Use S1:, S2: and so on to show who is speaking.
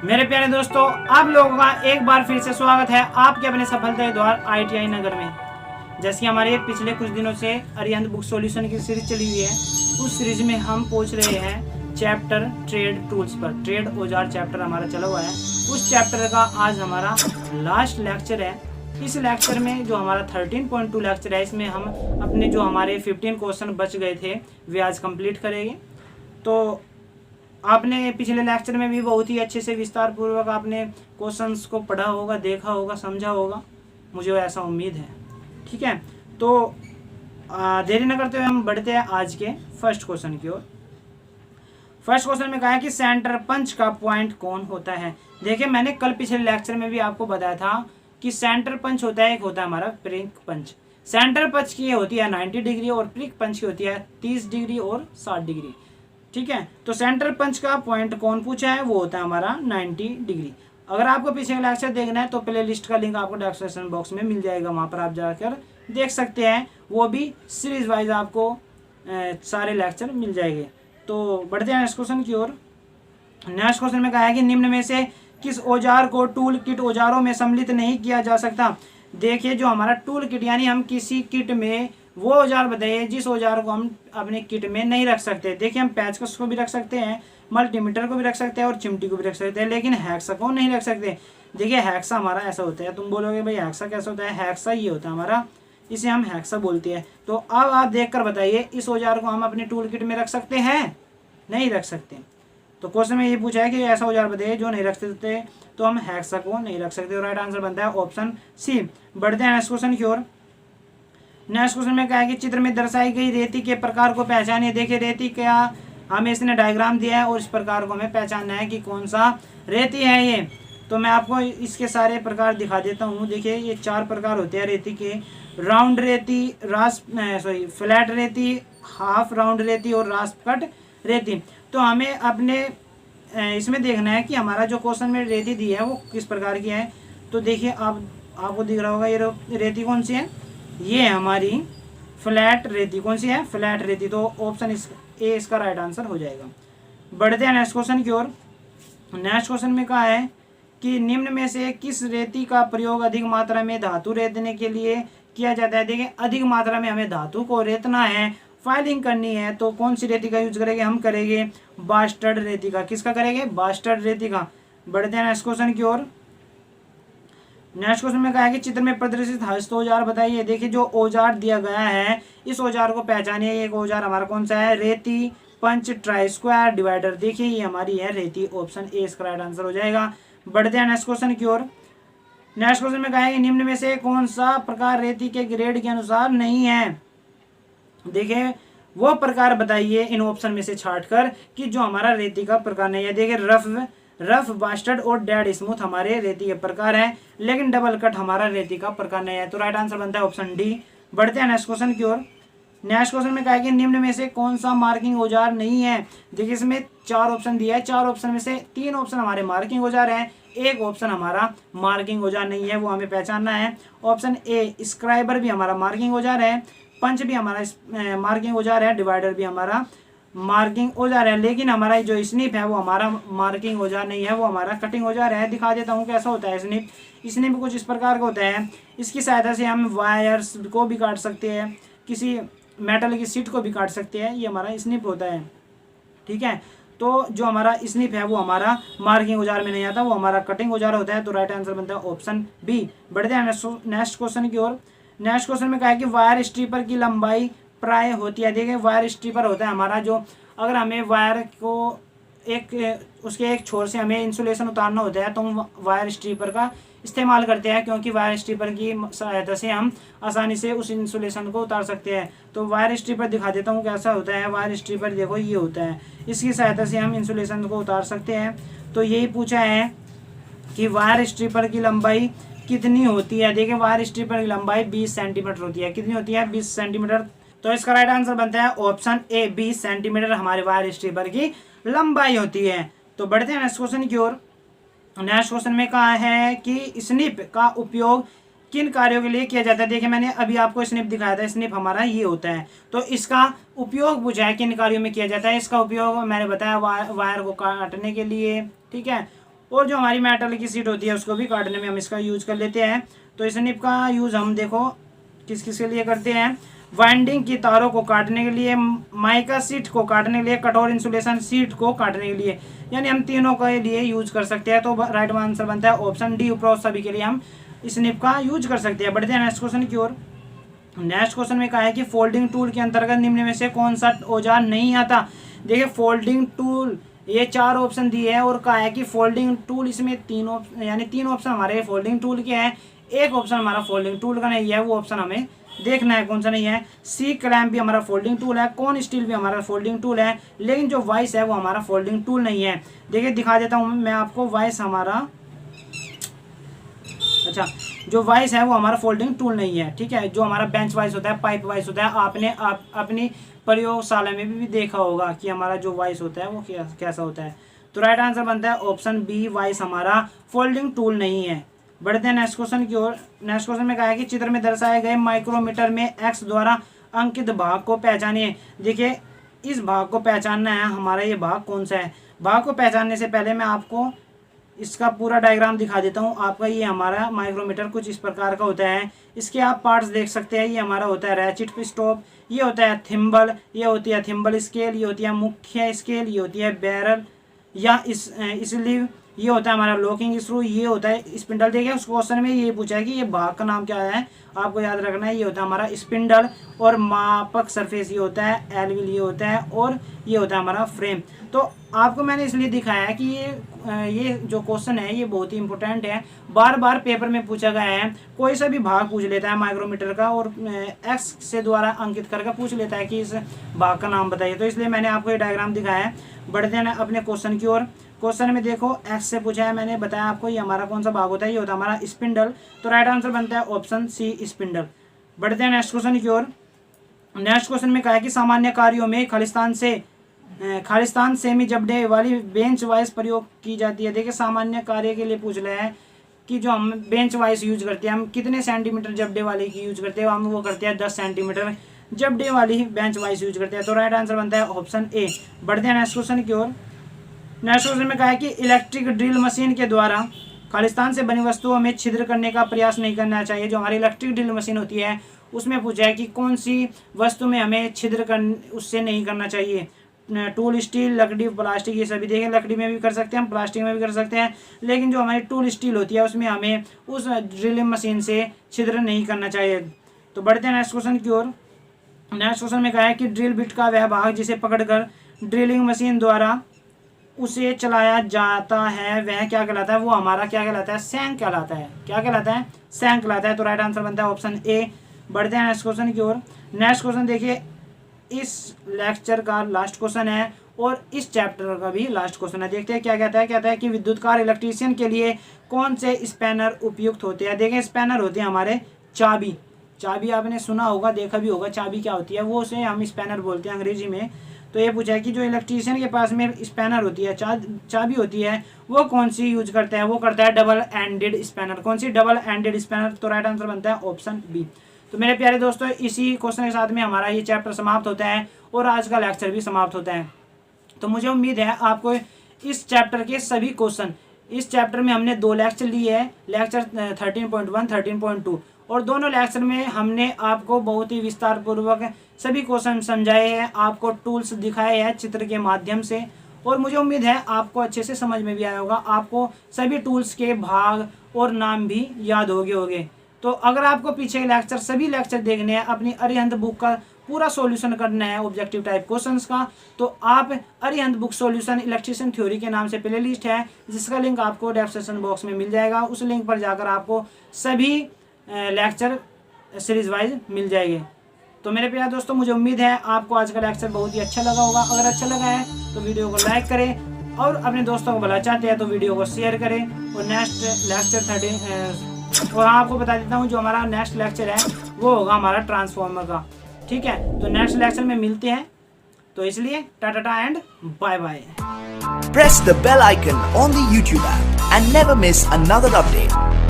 S1: मेरे प्यारे दोस्तों, आप लोगों का एक बार फिर से स्वागत है आपके अपने सफलता के द्वार ITI नगर में। जैसे हमारे पिछले कुछ दिनों से अरिहंत बुक सॉल्यूशन की सीरीज चली हुई है, उस सीरीज में हम पहुंच रहे हैं चैप्टर ट्रेड टूल्स पर। ट्रेड औजार चैप्टर हमारा चला हुआ है। उस चैप्टर का आज हमारा लास्ट लेक्चर है। इस लेक्चर में जो हमारा 13.2 लेक्चर है, इसमें हम अपने जो हमारे 15 क्वेश्चन बच गए थे वे आज कंप्लीट करेंगे। तो आपने पिछले लेक्चर में भी बहुत ही अच्छे से विस्तार पूर्वक आपने क्वेश्चंस को पढ़ा होगा, देखा होगा, समझा होगा, मुझे ऐसा उम्मीद है। ठीक है, तो देरी न करते हुए हम बढ़ते हैं आज के फर्स्ट क्वेश्चन की ओर। फर्स्ट क्वेश्चन में कहा है कि सेंटर पंच का पॉइंट कौन होता है। देखिए, मैंने कल पिछले लेक्चर में भी आपको बताया था कि सेंटर पंच होता है, एक होता है हमारा प्रिक पंच। सेंटर पंच की होती है 90 डिग्री और प्रिक पंच की होती है 30 डिग्री और 60 डिग्री। ठीक है, तो सेंटर पंच का पॉइंट कौन पूछा है, वो होता है हमारा 90 डिग्री। अगर आपको पीछे का लेक्चर देखना है तो प्ले लिस्ट का लिंक आपको डिस्क्रिप्शन बॉक्स में मिल जाएगा, वहां पर आप जाकर देख सकते हैं। वो भी सीरीज वाइज आपको सारे लेक्चर मिल जाएंगे। तो बढ़ते हैं नेक्स्ट क्वेश्चन की ओर। नेक्स्ट क्वेश्चन में कहा है कि निम्न में से किस औजार को टूल किट औजारों में सम्मिलित नहीं किया जा सकता। देखिए, जो हमारा टूल किट यानी हम किसी किट में वो औजार बताइए जिस औजार को हम अपने किट में नहीं रख सकते। देखिए, हम पेचकस को भी रख सकते हैं, मल्टीमीटर को भी रख सकते हैं और चिमटी को भी रख सकते हैं, लेकिन हैक्सा को नहीं रख सकते। देखिए, हैक्सा हमारा ऐसा होता है। तुम बोलोगे भाई हैक्सा कैसा होता है, हैक्सा ये होता है हमारा, इसे हम हैक्सा बोलते हैं। तो अब आप देखकर बताइए, इस औजार को हम अपने टूल किट में रख सकते हैं, नहीं रख सकते। तो क्वेश्चन में ये पूछा है कि ऐसा औजार बताइए जो नहीं रख सकते, तो हम हैक्सा को नहीं रख सकते। राइट आंसर बनता है ऑप्शन सी। बढ़ते हैं नेक्स्ट क्वेश्चन की ओर। नेक्स्ट क्वेश्चन में क्या है कि चित्र में दर्शाई गई रेती के प्रकार को पहचानिए। देखिए, रेती क्या हमें इसने डायग्राम दिया है और इस प्रकार को हमें पहचानना है कि कौन सा रेती है ये। तो मैं आपको इसके सारे प्रकार दिखा देता हूँ। देखिए, ये 4 प्रकार होते हैं रेती के: राउंड रेती, फ्लैट रेती, हाफ राउंड रेती और रास्प कट रेती। तो हमें अपने इसमें देखना है कि हमारा जो क्वेश्चन में रेती दी है वो किस प्रकार की है। तो देखिए, आपको दिख रहा होगा ये रेती कौन सी है, ये हमारी फ्लैट रेती। कौन सी है, फ्लैट रेती। तो ऑप्शन ए इसका राइट आंसर हो जाएगा। बढ़ते हैं नेक्स्ट क्वेश्चन की ओर। नेक्स्ट क्वेश्चन में कहा है कि निम्न में से किस रेती का प्रयोग अधिक मात्रा में धातु रेतने के लिए किया जाता है। देखिए, अधिक मात्रा में हमें धातु को रेतना है, फाइलिंग करनी है, तो कौन सी रेती का यूज करेंगे, हम करेंगे बास्टर्ड रेती का। किसका करेंगे, बास्टर्ड रेती का। बढ़ते हैं नेक्स्ट क्वेश्चन की ओर। नेक्स्ट क्वेश्चन में कहा है कि चित्र में प्रदर्शित हस्त औजार बताइए। देखिए, जो औजार दिया गया है इस औजार को पहचानिए। एक औजार हमारा कौन सा है, रेती पंच ट्राई स्क्वायर डिवाइडर। देखिए, ये हमारी है रेती। ऑप्शन ए इसका राइट आंसर हो जाएगा। बढ़ते हैं नेक्स्ट क्वेश्चन की ओर। नेक्स्ट क्वेश्चन में कहा है कि निम्न में से कौन सा प्रकार रेती के ग्रेड के अनुसार नहीं है। देखिए, वो प्रकार बताइए इन ऑप्शन में से छांटकर कि जो हमारा रेती का प्रकार नहीं है। देखिए, रफ बास्टर्ड और डेड स्मूथ हमारे रेती के प्रकार है, लेकिन डबल कट हमारा रेती का प्रकार नहीं है। तो राइट आंसर बनता है ऑप्शन डी। बढ़ते हैं नेक्स्ट क्वेश्चन की ओर। नेक्स्ट क्वेश्चन में कहा है कि निम्न में से कौन सा मार्किंग औजार नहीं है। देखिए, इसमें 4 ऑप्शन दिया है। 4 ऑप्शन में से 3 ऑप्शन हमारे मार्किंग औजार है, एक ऑप्शन हमारा मार्किंग औजार नहीं है, वो हमें पहचानना है। ऑप्शन ए स्क्राइबर भी हमारा मार्किंग औजार है, पंच भी हमारा मार्किंग औजार है, डिवाइडर भी हमारा मार्किंग औजार है, लेकिन हमारा जो स्निप है वो हमारा मार्किंग औजार नहीं है, वो हमारा कटिंग औजार है। दिखा देता हूँ कैसा होता है स्निप। स्निप कुछ इस प्रकार का होता है। इसकी सहायता से हम वायर्स को भी काट सकते हैं, किसी मेटल की सीट को भी काट सकते हैं। ये हमारा स्निप होता है। ठीक है, तो जो हमारा स्निप है वो हमारा मार्किंग औजार में नहीं आता, वो हमारा कटिंग औजार होता है। तो राइट आंसर बनता है ऑप्शन बी। बढ़ते हैं नेक्स्ट क्वेश्चन की ओर। नेक्स्ट क्वेश्चन में कहा है कि वायर स्ट्रिपर की लंबाई प्राय होती है। देखिए, वायर स्ट्रिपर होता है हमारा जो, अगर हमें वायर को उसके एक छोर से हमें इंसुलेशन उतारना होता है तो हम वायर स्ट्रिपर का इस्तेमाल करते हैं, क्योंकि वायर स्ट्रिपर की सहायता से हम आसानी से उस इंसुलेशन को उतार सकते हैं। तो वायर स्ट्रिपर दिखा देता हूँ कैसा होता है। वायर स्ट्रिपर देखो, ये होता है, इसकी सहायता से हम इंसुलेशन को उतार सकते हैं। तो यही पूछा है कि वायर स्ट्रिपर की लंबाई कितनी होती है। देखिए, वायर स्ट्रिपर की लंबाई 20 सेंटीमीटर होती है। कितनी होती है, 20 सेंटीमीटर। तो इसका राइट आंसर बनता है ऑप्शन ए, 20 सेंटीमीटर हमारे वायर स्ट्रिपर की लंबाई होती है। तो बढ़ते हैं नेक्स्ट क्वेश्चन की ओर। नेक्स्ट क्वेश्चन में कहा है कि स्निप का उपयोग किन कार्यों के लिए किया जाता है। देखिए, मैंने अभी आपको स्निप दिखाया था, स्निप हमारा ये होता है। तो इसका उपयोग पूछा है किन कार्यों में किया जाता है। इसका उपयोग मैंने बताया वायर को काटने के लिए, ठीक है, और जो हमारी मेटल की सीट होती है उसको भी काटने में हम इसका यूज कर लेते हैं। तो इस निप का यूज हम देखो किस किस के लिए करते हैं, वाइंडिंग की तारों को काटने के लिए, माइका सीट को काटने के लिए, कठोर इंसुलेशन सीट को काटने के लिए, यानी हम तीनों के लिए यूज कर सकते हैं। तो राइट आंसर बनता है ऑप्शन डी, उपरोक्त सभी के लिए हम इस निप का यूज कर सकते हैं। बढ़ते हैं नेक्स्ट क्वेश्चन की ओर। नेक्स्ट क्वेश्चन में कहा है कि फोल्डिंग टूल के अंतर्गत निम्न में से कौन सा औजार नहीं आता। देखिए फोल्डिंग टूल ये 4 ऑप्शन दिए हैं और कहा है कि फोल्डिंग टूल इसमें 3 ऑप्शन हमारे फोल्डिंग टूल के हैं, एक ऑप्शन हमारा फोल्डिंग टूल का नहीं है, वो ऑप्शन हमें देखना है कौन सा नहीं है। सी क्लैंप भी हमारा फोल्डिंग टूल है, कॉन स्टील भी हमारा फोल्डिंग टूल है, लेकिन जो वाइस है वो हमारा फोल्डिंग टूल नहीं है। देखिए दिखा देता हूँ मैं आपको, वाइस हमारा, अच्छा जो वाइस है वो हमारा फोल्डिंग टूल नहीं है, ठीक है। जो हमारा बेंच वाइस होता है, पाइप वाइस होता है, आपने अपनी प्रयोगशाला में भी देखा होगा कि हमारा जो वाइस होता है वो कैसा होता है। तो राइट आंसर बनता है ऑप्शन बी, वाइस हमारा फोल्डिंग टूल नहीं है। बढ़ते हैं नेक्स्ट क्वेश्चन की ओर। नेक्स्ट क्वेश्चन में कहा है कि चित्र में दर्शाए गए माइक्रोमीटर में एक्स द्वारा अंकित भाग को पहचानिए। देखिए इस भाग को पहचानना है, हमारा ये भाग कौन सा है। भाग को पहचानने से पहले मैं आपको इसका पूरा डायग्राम दिखा देता हूँ। आपका ये हमारा माइक्रोमीटर कुछ इस प्रकार का होता है, इसके आप पार्ट्स देख सकते हैं। ये हमारा होता है रैचिट स्टॉप, ये होता है थिम्बल, ये होती है थिम्बल स्केल, ये होती है मुख्य स्केल, ये होती है बैरल या स्लीव, ये होता है हमारा लॉकिंग स्क्रू, ये होता है स्पिंडल। देखिए उस क्वेश्चन में ये पूछा है कि ये भाग का नाम क्या है, आपको याद रखना है। ये होता है हमारा स्पिंडल, और मापक सरफेस ये होता है, एलविल ये होता है, और ये होता है हमारा फ्रेम। तो आपको मैंने इसलिए दिखाया है कि ये जो क्वेश्चन है ये बहुत ही इंपॉर्टेंट है, बार बार पेपर में पूछा गया है। कोई सा भी भाग पूछ लेता है माइक्रोमीटर का और एक्स से द्वारा अंकित करके पूछ लेता है कि इस भाग का नाम बताइए, तो इसलिए मैंने आपको ये डायग्राम दिखाया है। बढ़ते हैं अपने क्वेश्चन की ओर। क्वेश्चन में देखो एक्स से पूछा है, मैंने बताया आपको ये हमारा कौन सा भाग होता है, ये होता है हमारा स्पिंडल। तो राइट आंसर बनता है ऑप्शन सी, स्पिंडल। बढ़ते हैं नेक्स्ट क्वेश्चन की ओर। नेक्स्ट क्वेश्चन में कहा है कि सामान्य कार्यों में खालिस्तान सेमी जबड़े वाली बेंच वाइस प्रयोग की जाती है। देखिए सामान्य कार्य के लिए पूछ रहे हैं कि जो हम बेंच वाइस यूज करते हैं, हम कितने सेंटीमीटर जबड़े वाले की यूज करते हैं, हम वो करते हैं 10 सेंटीमीटर जबड़े वाली बेंच वाइस यूज करते हैं। तो राइट आंसर बनता है ऑप्शन ए। बढ़ते हैं नेक्स्ट क्वेश्चन की ओर। नेक्स्ट क्वेश्चन में कहा है कि इलेक्ट्रिक ड्रिल मशीन के द्वारा खालिस्तान से बनी वस्तुओं में छिद्र करने का प्रयास नहीं करना चाहिए। जो हमारी इलेक्ट्रिक ड्रिल मशीन होती है उसमें पूछा है कि कौन सी वस्तु में हमें छिद्र उससे नहीं करना चाहिए। टूल स्टील, लकड़ी, प्लास्टिक, ये सभी देखें। लकड़ी में भी कर सकते हैं हम, प्लास्टिक में भी कर सकते हैं, लेकिन जो हमारी टूल स्टील होती है उसमें हमें उस ड्रिलिंग मशीन से छिद्र नहीं करना चाहिए। तो बढ़ते हैं नेक्स्ट क्वेश्चन की ओर। नेक्स्ट क्वेश्चन में कहा है कि ड्रिल बिट का वह भाग जिसे पकड़कर ड्रिलिंग मशीन द्वारा उसे चलाया जाता है वह क्या कहलाता है, वो हमारा क्या कहलाता है, सैंक कहलाता है। क्या कहलाता है, सैंक कहलाता है। तो राइट आंसर बनता है ऑप्शन ए। बढ़ते हैं नेक्स्ट क्वेश्चन की ओर। नेक्स्ट क्वेश्चन देखिए इस लेक्चर का लास्ट क्वेश्चन है और इस चैप्टर का भी लास्ट क्वेश्चन है। देखते हैं क्या कहता है कि विद्युतकार इलेक्ट्रीशियन के लिए कौन से स्पैनर उपयुक्त होते हैं। देखें स्पैनर होते हैं हमारे चाबी आपने सुना होगा, देखा भी होगा। चाबी क्या होती है, वो उसे हम स्पैनर बोलते हैं अंग्रेजी में। तो ये पूछा है कि जो इलेक्ट्रीशियन के पास में स्पैनर होती है, चाबी होती है, वो कौन सी यूज करता है, वो करता है डबल एंडेड स्पैनर। कौन सी, डबल एंडेड स्पैनर। तो राइट आंसर बनता है ऑप्शन बी। तो मेरे प्यारे दोस्तों इसी क्वेश्चन के साथ में हमारा ये चैप्टर समाप्त होता है और आज का लेक्चर भी समाप्त होता है। तो मुझे उम्मीद है आपको इस चैप्टर के सभी क्वेश्चन, इस चैप्टर में हमने 2 लेक्चर लिए हैं, लेक्चर 13.1, 13.2, और दोनों लेक्चर में हमने आपको बहुत ही विस्तार पूर्वक सभी क्वेश्चन समझाए हैं, आपको टूल्स दिखाए हैं चित्र के माध्यम से, और मुझे उम्मीद है आपको अच्छे से समझ में भी आया होगा। आपको सभी टूल्स के भाग और नाम भी याद होंगे। तो अगर आपको पीछे के लेक्चर सभी लेक्चर देखने हैं, अपनी अरिहंत बुक का पूरा सॉल्यूशन करना है ऑब्जेक्टिव टाइप क्वेश्चंस का, तो आप Arihant book solution electrician theory के नाम से प्ले लिस्ट है, जिसका लिंक आपको डिस्क्रिप्शन बॉक्स में मिल जाएगा। उस लिंक पर जाकर आपको सभी लेक्चर सीरीज वाइज मिल जाएंगे। तो मेरे प्यारे दोस्तों मुझे उम्मीद है आपको आज का लेक्चर बहुत ही अच्छा लगा होगा। अगर अच्छा लगा है तो वीडियो को लाइक करें और अपने दोस्तों को भला चाहते हैं तो वीडियो को शेयर करें। और नेक्स्ट लेक्चर 13 और आपको बता देता हूँ जो हमारा नेक्स्ट लेक्चर है वो होगा हमारा ट्रांसफॉर्मर का। ठीक है, तो नेक्स्ट लेक्चर में मिलते हैं। तो इसलिए tata and bye bye.
S2: Press the bell icon on the YouTube app and never miss another update.